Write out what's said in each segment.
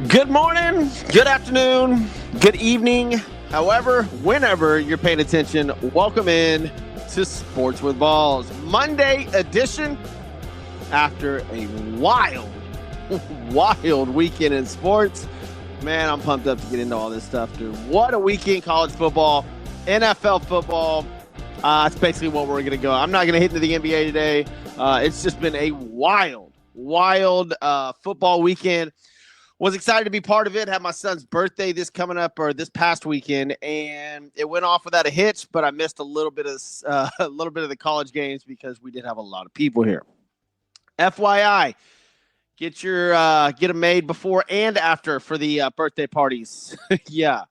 Good morning, good afternoon, good evening, however, whenever you're paying attention. Welcome in to Sports with Balls, Monday edition. After a wild weekend in sports. Man, I'm pumped up to get into all this stuff, dude. What a weekend, college football, NFL football. That's basically what we're going to go. I'm not going to hit into the NBA today. It's just been a wild football weekend. Was excited to be part of it. Had my son's birthday this past weekend, and it went off without a hitch. But I missed a little bit of the college games because we did have a lot of people here. FYI, get them made before and after for the birthday parties. Yeah,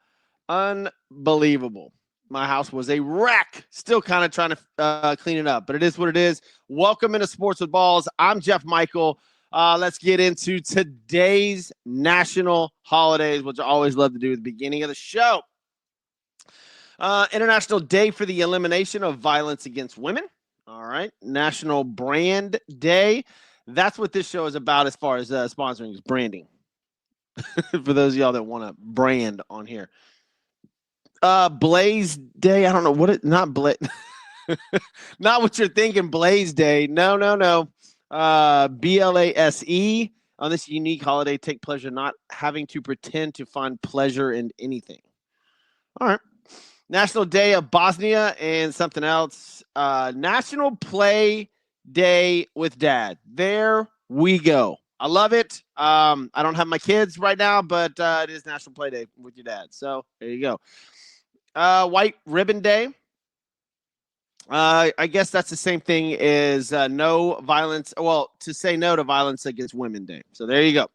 unbelievable. My house was a wreck. Still kind of trying to clean it up, but it is what it is. Welcome into Sports with Balls. I'm Jeff Michael. Let's get into today's national holidays, which I always love to do at the beginning of the show. International Day for the Elimination of Violence Against Women. All right. National Brand Day. That's what this show is about as far as sponsoring is branding. For those of y'all that want to brand on here. Blaze Day. I don't know what not Blaze. Not what you're thinking, Blaze Day. No. BLASE. On this unique holiday, take pleasure not having to pretend to find pleasure in anything. All right. National Day of Bosnia and something else. National Play Day with Dad. There we go. I love it. I don't have my kids right now, but it is National Play Day with your dad. So there you go. White Ribbon Day. I guess that's the same thing as no violence. Well, to say no to violence against women day. So there you go.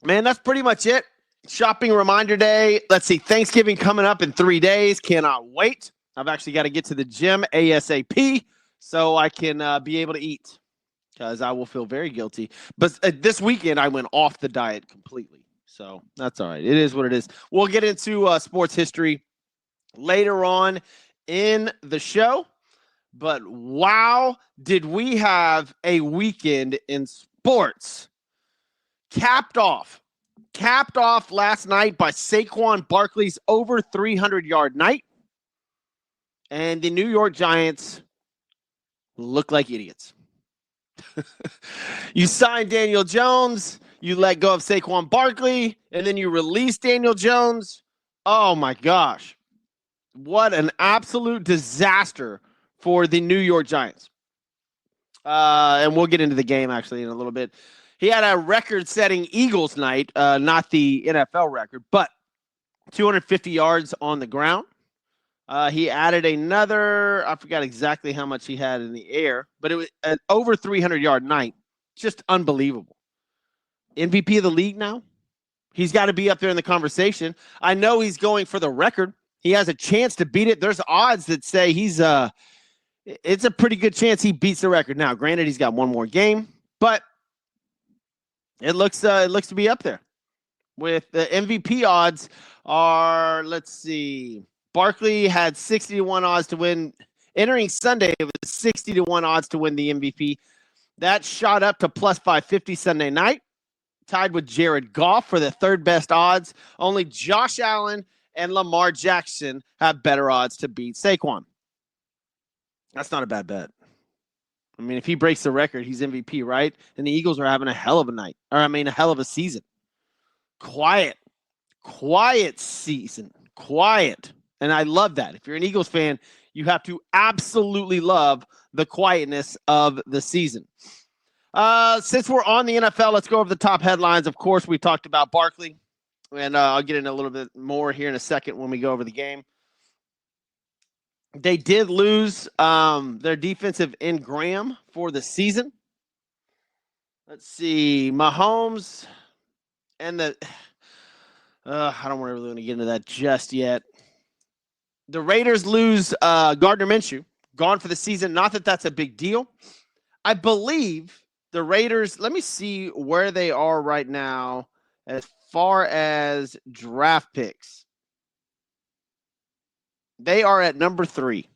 Man, that's pretty much it. Shopping reminder day. Let's see. Thanksgiving coming up in 3 days. Cannot wait. I've actually got to get to the gym ASAP so I can be able to eat because I will feel very guilty. But this weekend, I went off the diet completely. So that's all right. It is what it is. We'll get into sports history later on in the show. But wow, did we have a weekend in sports. Capped off last night by Saquon Barkley's over 300-yard night. And the New York Giants look like idiots. You signed Daniel Jones, you let go of Saquon Barkley, and then you release Daniel Jones. Oh, my gosh. What an absolute disaster for the New York Giants. And we'll get into the game, actually, in a little bit. He had a record-setting Eagles night, not the NFL record, but 250 yards on the ground. He added another, I forgot exactly how much he had in the air, but it was an over 300-yard night. Just unbelievable. MVP of the league now. He's got to be up there in the conversation. I know he's going for the record. He has a chance to beat it. There's odds that say it's a pretty good chance he beats the record. Now, granted, he's got one more game, but it looks to be up there. With the MVP odds are, let's see, Barkley had 60-1 odds to win. Entering Sunday, it was 60-1 odds to win the MVP. That shot up to plus 550 Sunday night, tied with Jared Goff for the third best odds. Only Josh Allen and Lamar Jackson have better odds to beat Saquon. That's not a bad bet. I mean, if he breaks the record, he's MVP, right? And the Eagles are having a hell of a night. A hell of a season. Quiet season. Quiet. And I love that. If you're an Eagles fan, you have to absolutely love the quietness of the season. Since we're on the NFL, let's go over the top headlines. Of course, we talked about Barkley. And I'll get into a little bit more here in a second when we go over the game. They did lose their defensive end Graham for the season. Let's see. Mahomes and I don't really want to get into that just yet. The Raiders lose Gardner Minshew, gone for the season. Not that that's a big deal. I believe the Raiders, let me see where they are right now as far as draft picks. They are at number 3.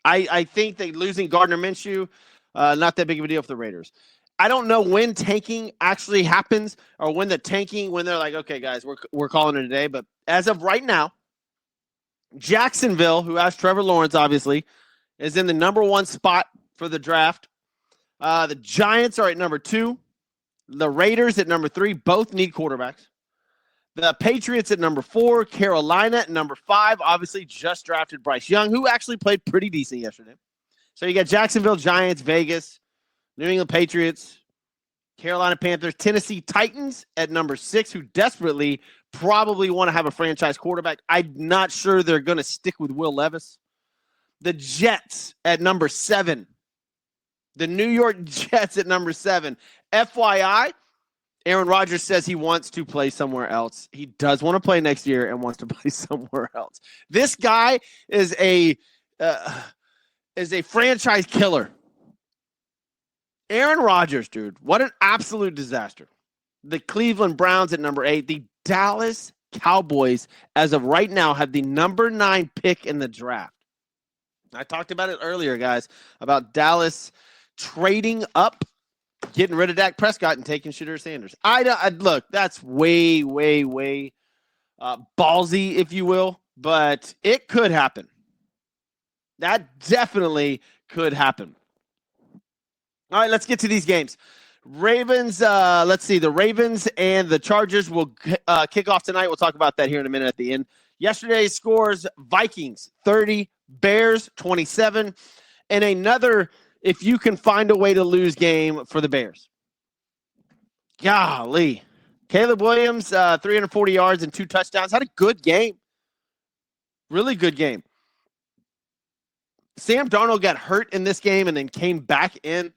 I think that losing Gardner Minshew, not that big of a deal for the Raiders. I don't know when tanking actually happens or when they're like, okay, guys, we're calling it a day. But as of right now, Jacksonville, who has Trevor Lawrence, obviously, is in the number 1 spot for the draft. The Giants are at number 2. The Raiders at number 3. Both need quarterbacks. The Patriots at number 4. Carolina at number 5. Obviously, just drafted Bryce Young, who actually played pretty decent yesterday. So you got Jacksonville, Giants, Vegas, New England Patriots, Carolina Panthers, Tennessee Titans at number 6, who desperately probably want to have a franchise quarterback. I'm not sure they're going to stick with Will Levis. The Jets at number 7. The New York Jets at number 7. FYI, Aaron Rodgers says he wants to play somewhere else. He does want to play next year and wants to play somewhere else. This guy is a franchise killer. Aaron Rodgers, dude, what an absolute disaster. The Cleveland Browns at number 8. The Dallas Cowboys, as of right now, have the number 9 pick in the draft. I talked about it earlier, guys, about Dallas trading up, getting rid of Dak Prescott and taking Shedeur Sanders. Look, that's way ballsy, if you will, but it could happen. That definitely could happen. All right, let's get to these games. Ravens, let's see. The Ravens and the Chargers will kick off tonight. We'll talk about that here in a minute at the end. Yesterday's scores, Vikings 30, Bears 27, and another if you can find a way to lose game for the Bears. Golly. Caleb Williams, 340 yards and 2 touchdowns. Had a good game. Really good game. Sam Darnold got hurt in this game and then came back in.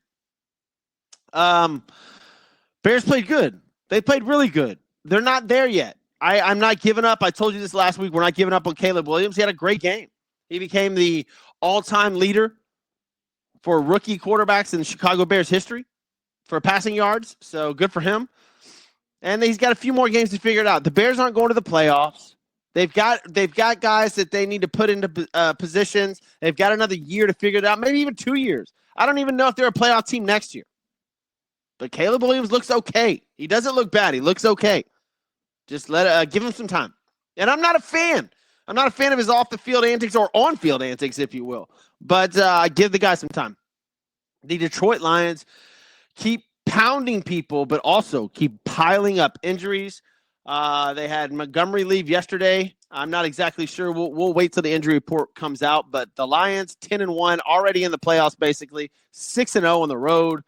Bears played good. They played really good. They're not there yet. I'm not giving up. I told you this last week. We're not giving up on Caleb Williams. He had a great game. He became the all-time leader for rookie quarterbacks in Chicago Bears history for passing yards. So good for him. And he's got a few more games to figure it out. The Bears aren't going to the playoffs. They've got guys that they need to put into positions. They've got another year to figure it out, maybe even 2 years. I don't even know if they're a playoff team next year. But Caleb Williams looks okay. He doesn't look bad. He looks okay. Just give him some time. And I'm not a fan. I'm not a fan of his off-the-field antics or on-field antics, if you will. But give the guy some time. The Detroit Lions keep pounding people, but also keep piling up injuries. They had Montgomery leave yesterday. I'm not exactly sure. We'll wait till the injury report comes out. But the Lions, 10-1, already in the playoffs, basically 6-0 on the road.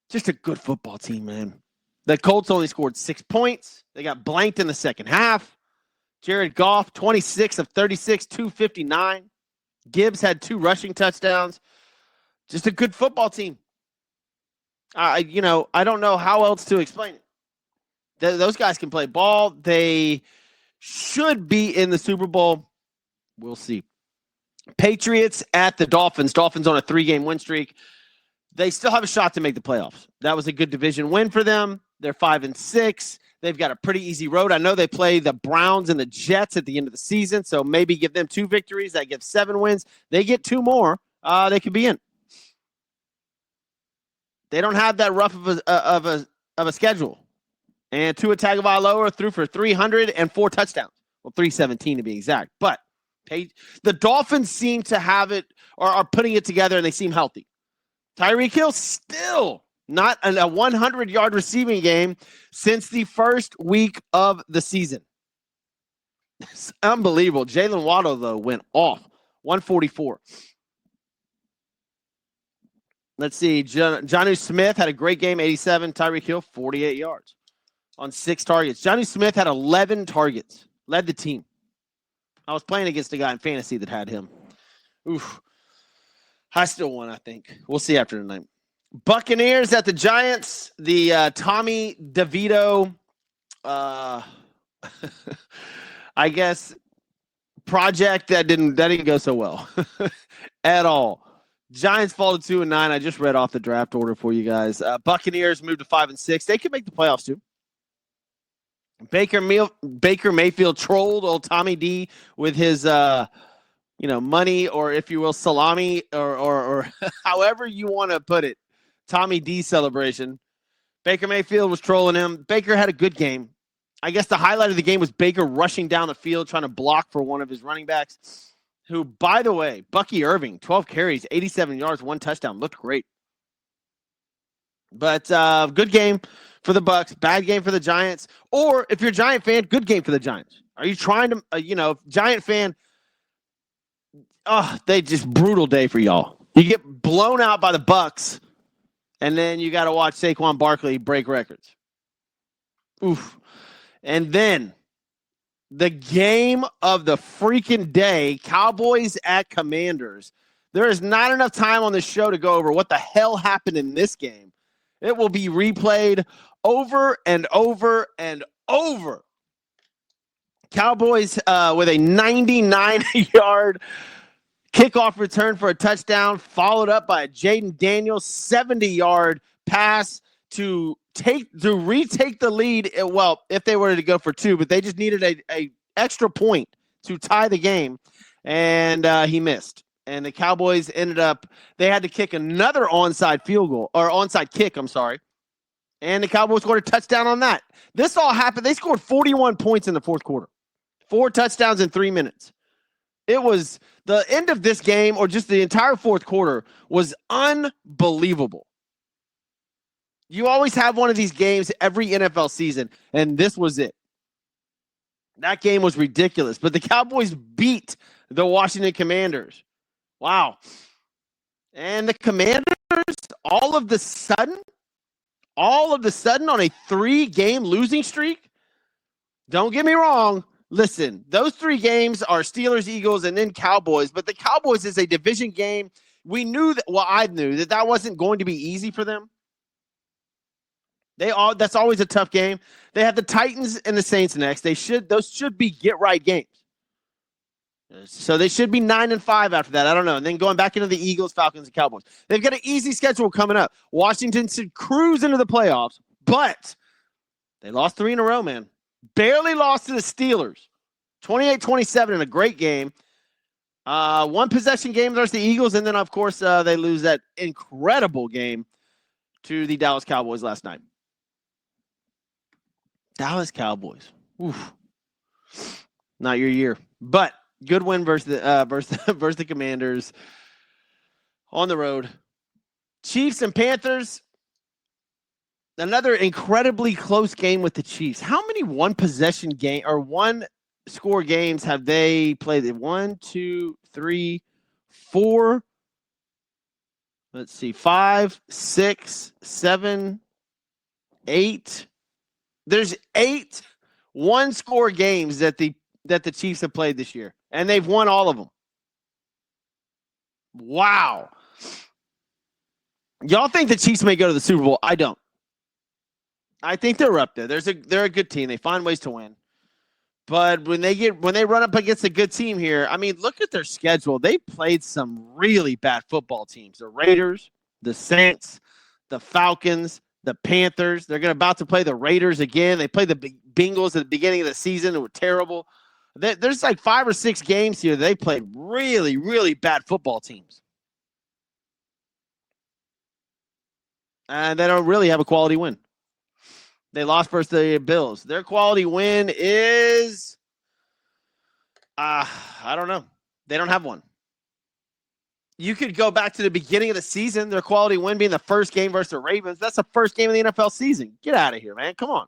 Just a good football team, man. The Colts only scored 6 points. They got blanked in the second half. Jared Goff, 26 of 36, 259. Gibbs had 2 rushing touchdowns. Just a good football team. I don't know how else to explain it. Those guys can play ball. They should be in the Super Bowl. We'll see. Patriots at the Dolphins. Dolphins on a 3-game win streak. They still have a shot to make the playoffs. That was a good division win for them. They're 5-6. They've got a pretty easy road. I know they play the Browns and the Jets at the end of the season, so maybe give them 2 victories. That gives 7 wins. They get 2 more. They could be in. They don't have that rough of a schedule. And Tua Tagovailoa threw for 304 touchdowns. Well, 317 to be exact. But the Dolphins seem to have it or are putting it together, and they seem healthy. Tyreek Hill still not a 100-yard receiving game since the first week of the season. It's unbelievable. Jalen Waddle, though, went off. 144. Let's see. Jonnu Smith had a great game, 87. Tyreek Hill, 48 yards on 6 targets. Jonnu Smith had 11 targets. Led the team. I was playing against a guy in fantasy that had him. Oof. I still won, I think. We'll see after tonight. Buccaneers at the Giants. The Tommy DeVito, I guess, project that didn't go so well at all. Giants fall to 2-9. I just read off the draft order for you guys. Buccaneers moved to 5-6. They could make the playoffs too. Baker Mayfield trolled old Tommy D with his money, or if you will, salami, or however you want to put it. Tommy D celebration. Baker Mayfield was trolling him. Baker had a good game. I guess the highlight of the game was Baker rushing down the field trying to block for one of his running backs, who, by the way, Bucky Irving, 12 carries, 87 yards, 1 touchdown. Looked great. But good game for the Bucs, bad game for the Giants. Or if you're a Giant fan, good game for the Giants. Are you trying to, Giant fan, they just brutal day for y'all. You get blown out by the Bucs, and then you got to watch Saquon Barkley break records. Oof. And then the game of the freaking day, Cowboys at Commanders. There is not enough time on this show to go over what the hell happened in this game. It will be replayed over and over and over. Cowboys with a 99-yard kickoff return for a touchdown, followed up by a Jaden Daniels 70-yard pass to retake the lead. Well, if they were to go for 2, but they just needed a extra point to tie the game, and he missed. And the Cowboys they had to kick another onside kick, and the Cowboys scored a touchdown on that. This all happened. They scored 41 points in the fourth quarter, 4 touchdowns in 3 minutes. It was the end of this game, or just the entire fourth quarter, was unbelievable. You always have one of these games every NFL season, and this was it. That game was ridiculous, but the Cowboys beat the Washington Commanders. Wow. And the Commanders, all of the sudden, on a 3-game losing streak, don't get me wrong. Listen, those 3 games are Steelers, Eagles, and then Cowboys, but the Cowboys is a division game. I knew that wasn't going to be easy for them. That's always a tough game. They have the Titans and the Saints next. Those should be get-right games. So they should be 9-5 after that. I don't know. And then going back into the Eagles, Falcons, and Cowboys. They've got an easy schedule coming up. Washington should cruise into the playoffs, but they lost 3 in a row, man. Barely lost to the Steelers. 28-27 in a great game. 1 possession game versus the Eagles, and then, of course, they lose that incredible game to the Dallas Cowboys last night. Dallas Cowboys. Oof. Not your year. But good win versus the Commanders on the road. Chiefs and Panthers. Another incredibly close game with the Chiefs. How many one-possession game or one-score games have they played? 1, 2, 3, 4. Let's see, 5, 6, 7, 8. There's 8 one-score games that the Chiefs have played this year, and they've won all of them. Wow. Y'all think the Chiefs may go to the Super Bowl? I don't. I think they're up there. They're a good team. They find ways to win. But when they run up against a good team here, I mean, look at their schedule. They played some really bad football teams. The Raiders, the Saints, the Falcons, the Panthers. They're about to play the Raiders again. They played the Bengals at the beginning of the season. It was terrible. There's like 5 or 6 games here. They played really, really bad football teams. And they don't really have a quality win. They lost versus the Bills. Their quality win is, I don't know. They don't have one. You could go back to the beginning of the season, their quality win being the first game versus the Ravens. That's the first game of the NFL season. Get out of here, man. Come on.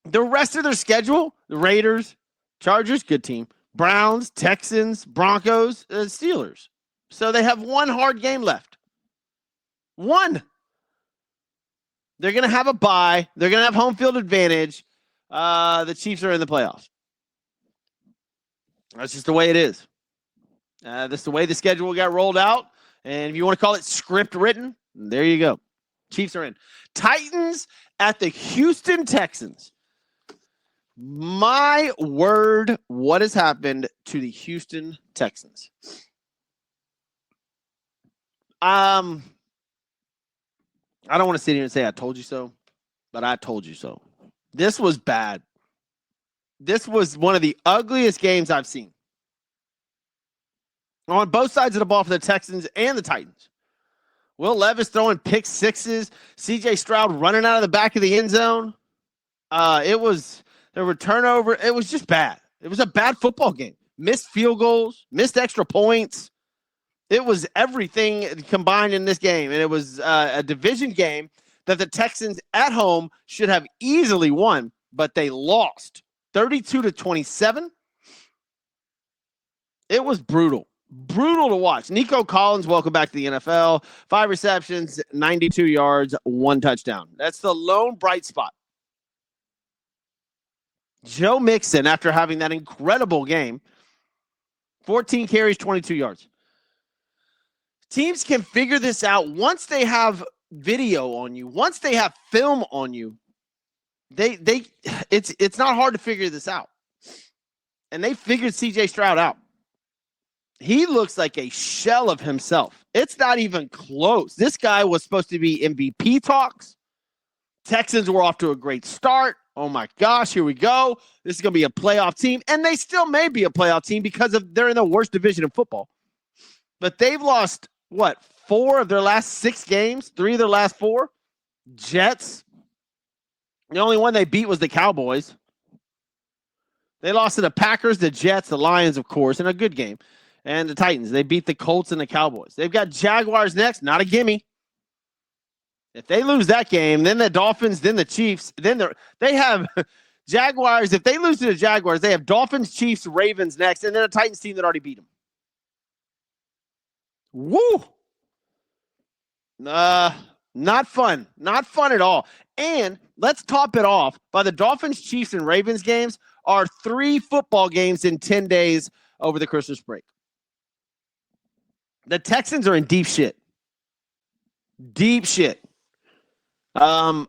The rest of their schedule, the Raiders, Chargers, good team. Browns, Texans, Broncos, Steelers. So they have one hard game left. One. They're going to have a bye. They're going to have home field advantage. The Chiefs are in the playoffs. That's just the way it is. That's the way the schedule got rolled out. And if you want to call it script written, there you go. Chiefs are in. Titans at the Houston Texans. My word, what has happened to the Houston Texans? I don't want to sit here and say I told you so, but I told you so. This was bad. This was one of the ugliest games I've seen. On both sides of the ball for the Texans and the Titans. Will Levis throwing pick sixes. CJ Stroud running out of the back of the end zone. There were turnover. It was just bad. It was a bad football game. Missed field goals, missed extra points. It was everything combined in this game, and it was a division game that the Texans at home should have easily won, but they lost 32-27. It was brutal. Brutal to watch. Nico Collins, welcome back to the NFL. 5 receptions, 92 yards, 1 touchdown. That's the lone bright spot. Joe Mixon, after having that incredible game, 14 carries, 22 yards. Teams can figure this out once they have video on you, once they have film on you. It's not hard to figure this out. And they figured CJ Stroud out. He looks like a shell of himself. It's not even close. This guy was supposed to be MVP talks. Texans were off to a great start. Oh my gosh, here we go. This is going to be a playoff team. And they still may be a playoff team because they're in the worst division in football. But they've lost, 4 of their last 6 games? 3 of their last 4? Jets. The only one they beat was the Cowboys. They lost to the Packers, the Jets, the Lions, of course, in a good game. And the Titans. They beat the Colts and the Cowboys. They've got Jaguars next. Not a gimme. If they lose that game, then the Dolphins, then the Chiefs, then they have Jaguars. If they lose to the Jaguars, they have Dolphins, Chiefs, Ravens next, and then a Titans team that already beat them. Woo! Not fun. Not fun at all. And let's top it off by the Dolphins, Chiefs, and Ravens games are 3 football games in 10 days over the Christmas break. The Texans are in deep shit. Deep shit. That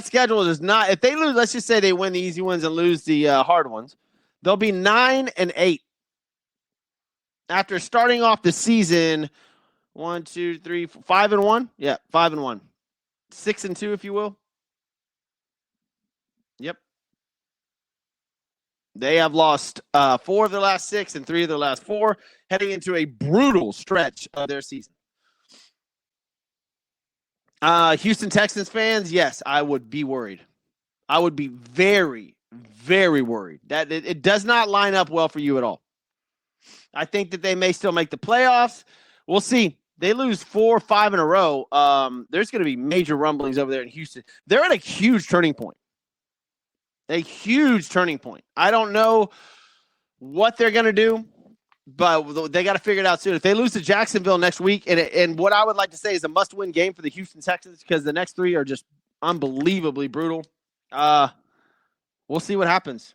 schedule is not, if they lose, let's just say they win the easy ones and lose the hard ones, they'll be 9-8. After starting off the season, 1, 2, 3, 4, 5-1. Yeah, 5-1. 6-2, if you will. Yep. They have lost 4 of their last 6 and 3 of their last 4, heading into a brutal stretch of their season. Houston Texans fans, yes, I would be worried. I would be very, very worried. That it does not line up well for you at all. I think that they may still make the playoffs. We'll see. They lose 4 or 5 in a row. There's going to be major rumblings over there in Houston. They're at a huge turning point. A huge turning point. I don't know what they're going to do, but they got to figure it out soon. If they lose to Jacksonville next week, and what I would like to say is a must-win game for the Houston Texans because the next 3 are just unbelievably brutal. We'll see what happens.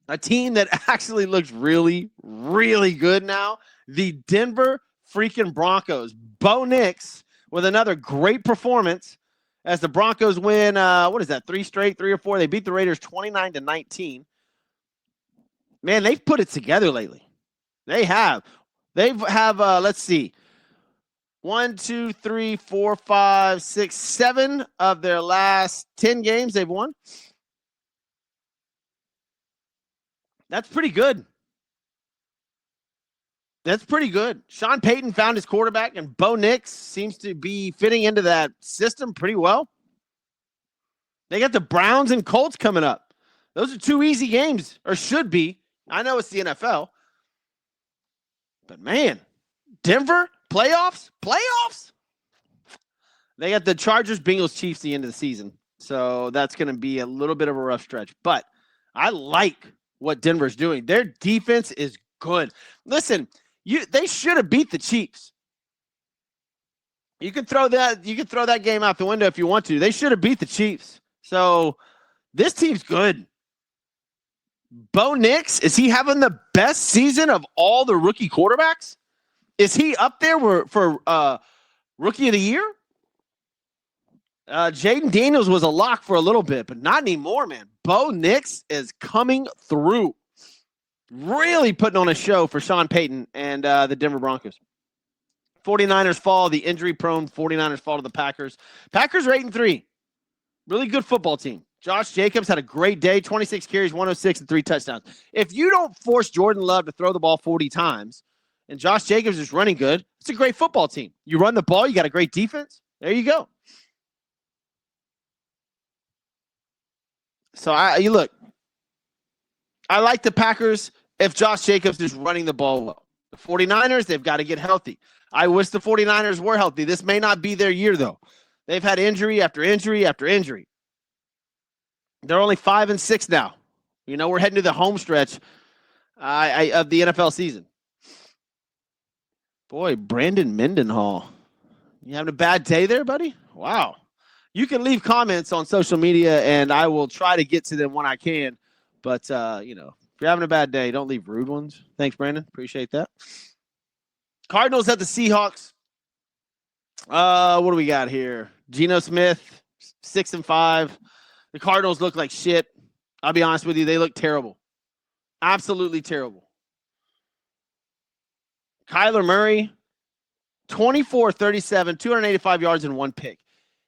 A team that actually looks really, really good now, the Denver freaking Broncos. Bo Nix with another great performance as the Broncos win, 3 straight, 3 or 4? They beat the Raiders 29-19. Man, they've put it together lately. They have. Let's see. 1, 2, 3, 4, 5, 6, 7 of their last 10 games they've won. That's pretty good. That's pretty good. Sean Payton found his quarterback, and Bo Nix seems to be fitting into that system pretty well. They got the Browns and Colts coming up. Those are 2 easy games, or should be. I know it's the NFL. But, man, Denver, playoffs? They got the Chargers, Bengals, Chiefs at the end of the season. So that's going to be a little bit of a rough stretch. But I like what Denver's doing. Their defense is good. Listen, they should have beat the Chiefs. You can throw that game out the window if you want to. They should have beat the Chiefs. So this team's good. Bo Nix, is he having the best season of all the rookie quarterbacks? Is he up there for rookie of the year? Jaden Daniels was a lock for a little bit, but not anymore, man. Bo Nix is coming through. Really putting on a show for Sean Payton and the Denver Broncos. 49ers fall. The injury-prone 49ers fall to the Packers. Packers are 8-3. Really good football team. Josh Jacobs had a great day. 26 carries, 106, and 3 touchdowns. If you don't force Jordan Love to throw the ball 40 times, and Josh Jacobs is running good, it's a great football team. You run the ball, you got a great defense. There you go. So you look, I like the Packers if Josh Jacobs is running the ball well. The 49ers, they've got to get healthy. I wish the 49ers were healthy. This may not be their year, though. They've had injury after injury after injury. They're only 5-6 now. You know, we're heading to the home stretch of the NFL season. Boy, Brandon Mendenhall. You having a bad day there, buddy? Wow. You can leave comments on social media, and I will try to get to them when I can. But, you know, if you're having a bad day, don't leave rude ones. Thanks, Brandon. Appreciate that. Cardinals at the Seahawks. What do we got here? Geno Smith, 6-5. The Cardinals look like shit. I'll be honest with you. They look terrible. Absolutely terrible. Kyler Murray, 24-37, 285 yards and 1 pick.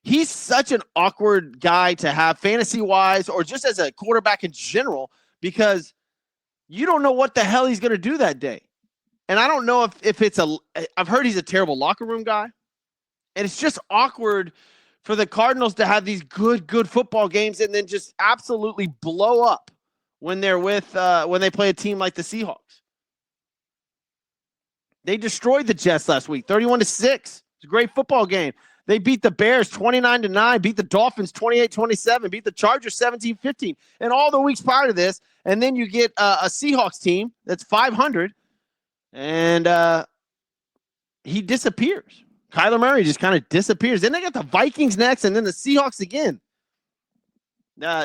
He's such an awkward guy to have fantasy-wise or just as a quarterback in general because you don't know what the hell he's going to do that day. And I don't know if it's I've heard he's a terrible locker room guy. And it's just awkward for the Cardinals to have these good football games and then just absolutely blow up when they're when they play a team like the Seahawks. They destroyed the Jets last week, 31-6. It's a great football game. They beat the Bears 29-9, beat the Dolphins 28-27, beat the Chargers 17-15, and all the weeks prior to this. And then you get a Seahawks team that's 500, and he disappears. Kyler Murray just kind of disappears. Then they got the Vikings next, and then the Seahawks again.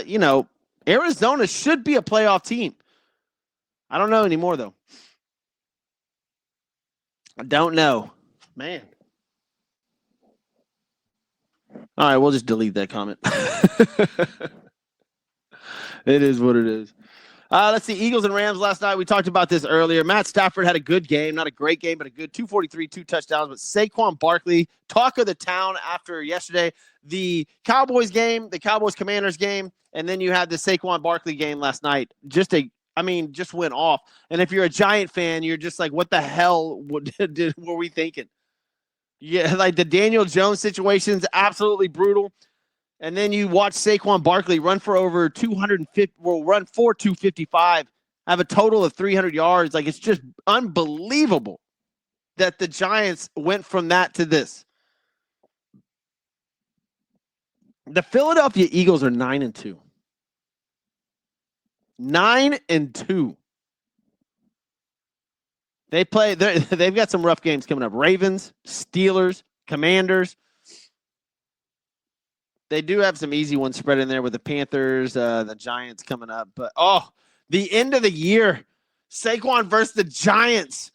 You know, Arizona should be a playoff team. I don't know anymore, though. I don't know. Man. All right, we'll just delete that comment. It is what it is. Let's see. Eagles and Rams last night. We talked about this earlier. Matt Stafford had a good game. Not a great game, but a good 243, 2 touchdowns. But Saquon Barkley, talk of the town after yesterday. The Cowboys game, the Cowboys-Commanders game, and then you had the Saquon Barkley game last night. Just went off. And if you're a Giant fan, you're just like, what the hell were we thinking? Yeah, like the Daniel Jones situation is absolutely brutal. And then you watch Saquon Barkley run for over 250, will run for 255, have a total of 300 yards. Like, it's just unbelievable that the Giants went from that to this. The Philadelphia Eagles are 9-2. 9-2. They've got some rough games coming up. Ravens, Steelers, Commanders. They do have some easy ones spread in there with the Panthers, the Giants coming up. But, the end of the year, Saquon versus the Giants.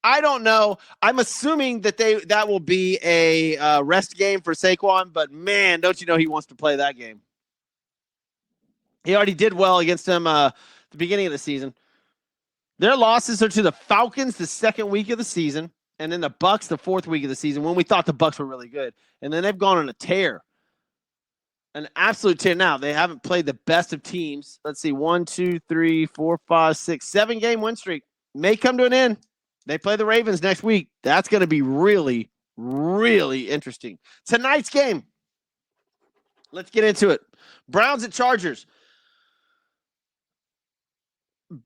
I don't know. I'm assuming that will be a rest game for Saquon. But, man, don't you know he wants to play that game. He already did well against them the beginning of the season. Their losses are to the Falcons the second week of the season, and then the Bucs the fourth week of the season when we thought the Bucs were really good. And then they've gone on a tear. An absolute tear. Now, they haven't played the best of teams. Let's see, 1, 2, 3, 4, 5, 6, 7-game win streak. May come to an end. They play the Ravens next week. That's going to be really, really interesting. Tonight's game. Let's get into it. Browns at Chargers.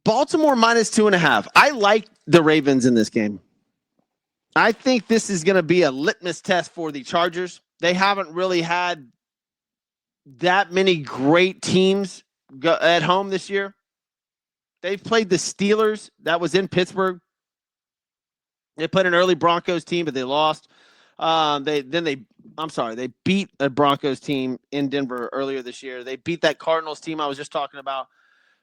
Baltimore -2.5. I like the Ravens in this game. I think this is going to be a litmus test for the Chargers. They haven't really had that many great teams at home this year. They've played the Steelers. That was in Pittsburgh. They played an early Broncos team, but they lost. They beat a Broncos team in Denver earlier this year. They beat that Cardinals team I was just talking about.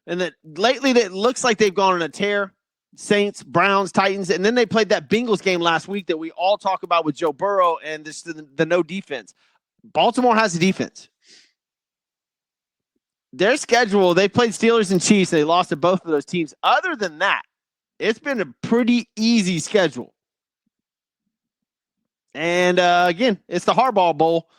And that lately it looks like they've gone on a tear. Saints, Browns, Titans, and then they played that Bengals game last week that we all talk about with Joe Burrow and the no defense. Baltimore has a defense. Their schedule, they played Steelers and Chiefs, and they lost to both of those teams. Other than that, it's been a pretty easy schedule. And, again, it's the Harbaugh Bowl.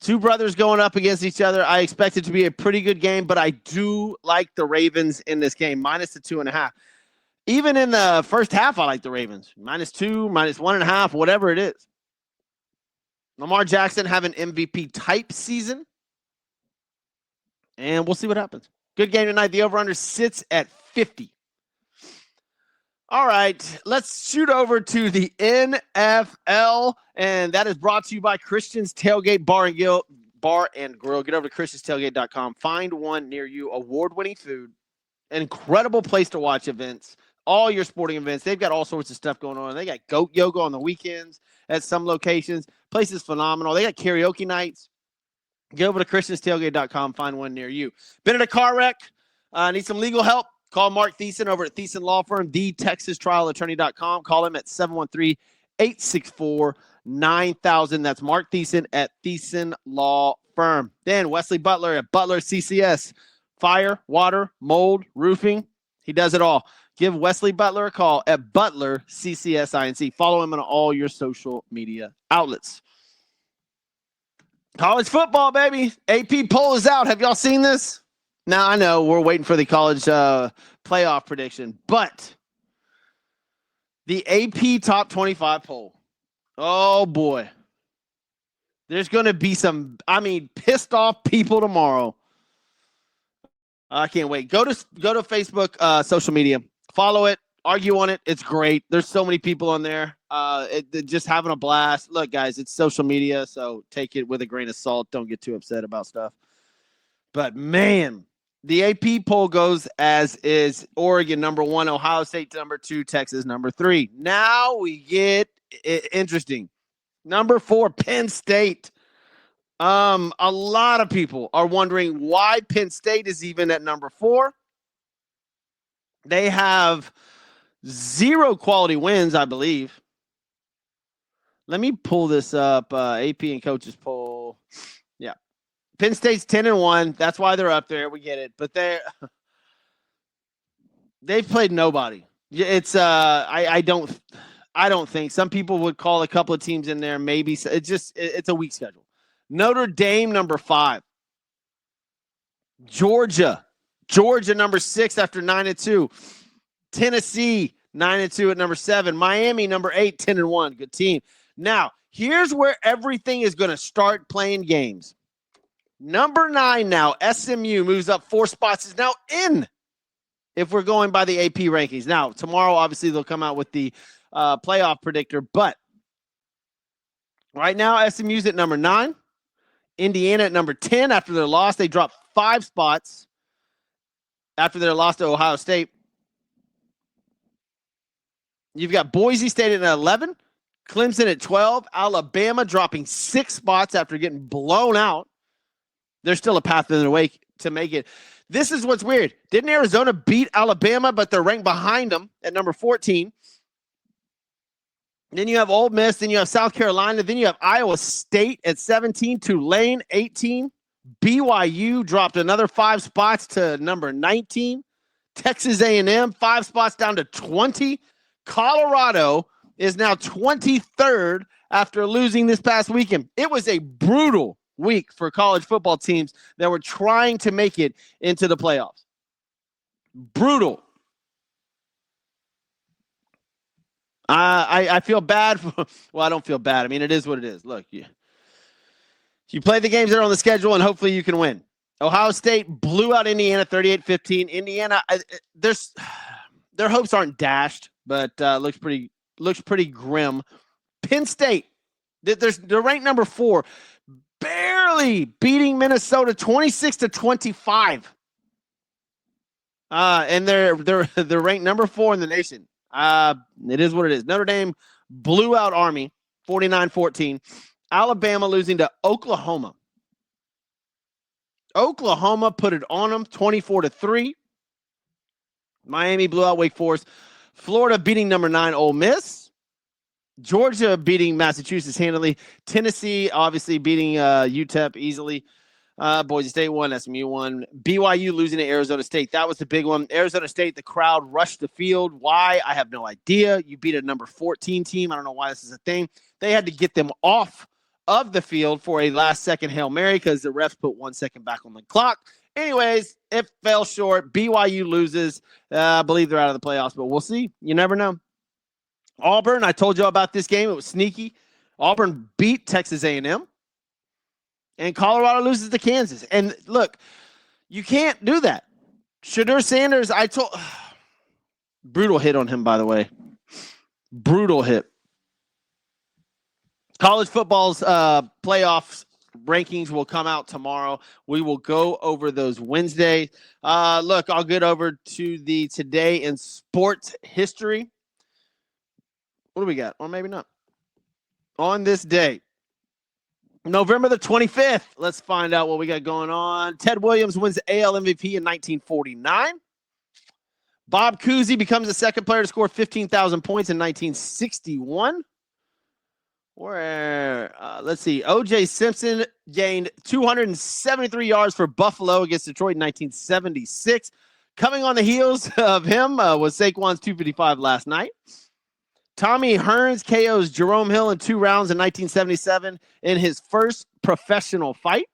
Two brothers going up against each other. I expect it to be a pretty good game, but I do like the Ravens in this game, -2.5. Even in the first half, I like the Ravens. -2, -1.5, whatever it is. Lamar Jackson have an MVP type season. And we'll see what happens. Good game tonight. The over-under sits at 50. All right, let's shoot over to the NFL, and that is brought to you by Christian's Tailgate Bar and Grill. Get over to christianstailgate.com. Find one near you. Award-winning food. Incredible place to watch events. All your sporting events. They've got all sorts of stuff going on. They got goat yoga on the weekends at some locations. Place is phenomenal. They got karaoke nights. Get over to christianstailgate.com. Find one near you. Been in a car wreck. Need some legal help. Call Mark Thiessen over at Thiessen Law Firm, thetexastrialattorney.com. Call him at 713-864-9000. That's Mark Thiessen at Thiessen Law Firm. Then Wesley Butler at Butler CCS. Fire, water, mold, roofing. He does it all. Give Wesley Butler a call at Butler CCS INC. Follow him on all your social media outlets. College football, baby. AP poll is out. Have y'all seen this? Now, I know we're waiting for the college playoff prediction, but the AP top 25 poll. Oh, boy. There's going to be some, pissed off people tomorrow. I can't wait. Go to Facebook social media. Follow it. Argue on it. It's great. There's so many people on there. Just having a blast. Look, guys, it's social media, so take it with a grain of salt. Don't get too upset about stuff. But, man, the AP poll goes as is: Oregon number 1, Ohio State number 2, Texas number 3. Now we get interesting. Number 4, Penn State. A lot of people are wondering why Penn State is even at number 4. They have 0 quality wins, I believe. Let me pull this up. AP and coaches poll. Yeah. Penn State's 10-1. That's why they're up there. We get it. But they've played nobody. It's I don't think. Some people would call a couple of teams in there. Maybe it's a weak schedule. Notre Dame number 5. Georgia number 6 after 9-2. Tennessee 9-2 at number 7. Miami number 8, 10-1. Good team. Now, here's where everything is going to start playing games. Number 9 now, SMU moves up 4 spots, is now in, if we're going by the AP rankings. Now, tomorrow, obviously, they'll come out with the playoff predictor, but right now, SMU's at number 9. Indiana at number 10 after their loss. They dropped 5 spots after their loss to Ohio State. You've got Boise State at 11, Clemson at 12, Alabama dropping 6 spots after getting blown out. There's still a path in their way to make it. This is what's weird. Didn't Arizona beat Alabama, but they're ranked behind them at number 14? Then you have Ole Miss. Then you have South Carolina. Then you have Iowa State at 17, Tulane 18. BYU dropped another 5 spots to number 19. Texas A&M 5 spots down to 20. Colorado is now 23rd after losing this past weekend. It was a brutal week for college football teams that were trying to make it into the playoffs. Brutal. I feel bad. Well, I don't feel bad. I mean, it is what it is. Look, you play the games that are on the schedule, and hopefully you can win. Ohio State blew out Indiana 38-15. Indiana, their hopes aren't dashed, but looks pretty grim. Penn State, they're ranked number 4, barely beating Minnesota 26-25. And they're ranked number 4 in the nation. It is what it is. Notre Dame blew out Army 49-14. Alabama losing to Oklahoma. Oklahoma put it on them 24-3. Miami blew out Wake Forest. Florida beating number 9 Ole Miss. Georgia beating Massachusetts handily. Tennessee obviously beating UTEP easily. Boise State won, SMU won. BYU losing to Arizona State. That was the big one. Arizona State, the crowd rushed the field. Why? I have no idea. You beat a number 14 team. I don't know why this is a thing. They had to get them off of the field for a last-second Hail Mary because the refs put 1 second back on the clock. Anyways, it fell short. BYU loses. I believe they're out of the playoffs, but we'll see. You never know. Auburn, I told you about this game. It was sneaky. Auburn beat Texas A&M. And Colorado loses to Kansas. And look, you can't do that. Shedeur Sanders, brutal hit on him, by the way. Brutal hit. College football's playoffs rankings will come out tomorrow. We will go over those Wednesday. Look, I'll get over to the Today in Sports History. What do we got? Or maybe not. On this day, November the 25th, let's find out what we got going on. Ted Williams wins the AL MVP in 1949. Bob Cousy becomes the second player to score 15,000 points in 1961. Let's see. O.J. Simpson gained 273 yards for Buffalo against Detroit in 1976. Coming on the heels of him was Saquon's 255 last night. Tommy Hearns KOs Jerome Hill in 2 rounds in 1977 in his first professional fight.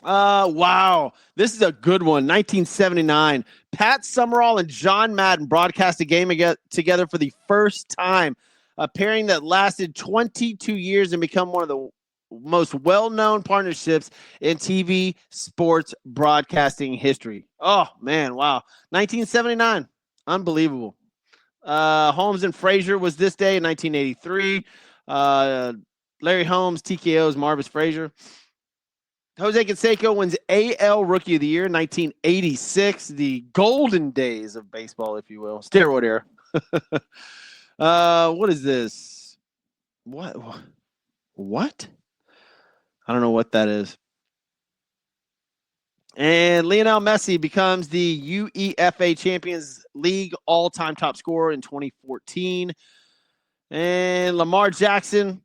Wow. This is a good one. 1979. Pat Summerall and John Madden broadcast a game together for the first time, a pairing that lasted 22 years and become one of the most well-known partnerships in TV sports broadcasting history. Oh, man. Wow. 1979. Unbelievable. Holmes and Frazier was this day in 1983. Larry Holmes TKOs Marvis Frazier. Jose Canseco wins AL Rookie of the Year, 1986, the golden days of baseball, if you will. Steroid era. What is this? What? I don't know what that is. And Lionel Messi becomes the UEFA Champions League all-time top scorer in 2014. And Lamar Jackson,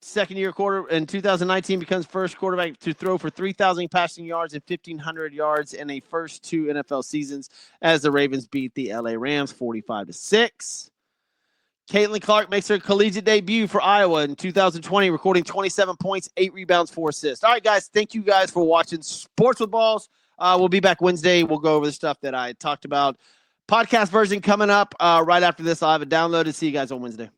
second-year quarter in 2019, becomes first quarterback to throw for 3,000 passing yards and 1,500 yards in the first 2 NFL seasons as the Ravens beat the LA Rams 45-6. Caitlin Clark makes her collegiate debut for Iowa in 2020, recording 27 points, 8 rebounds, 4 assists. All right, guys, thank you guys for watching Sports with Balls. We'll be back Wednesday. We'll go over the stuff that I talked about. Podcast version coming up right after this. I'll have it downloaded. See you guys on Wednesday.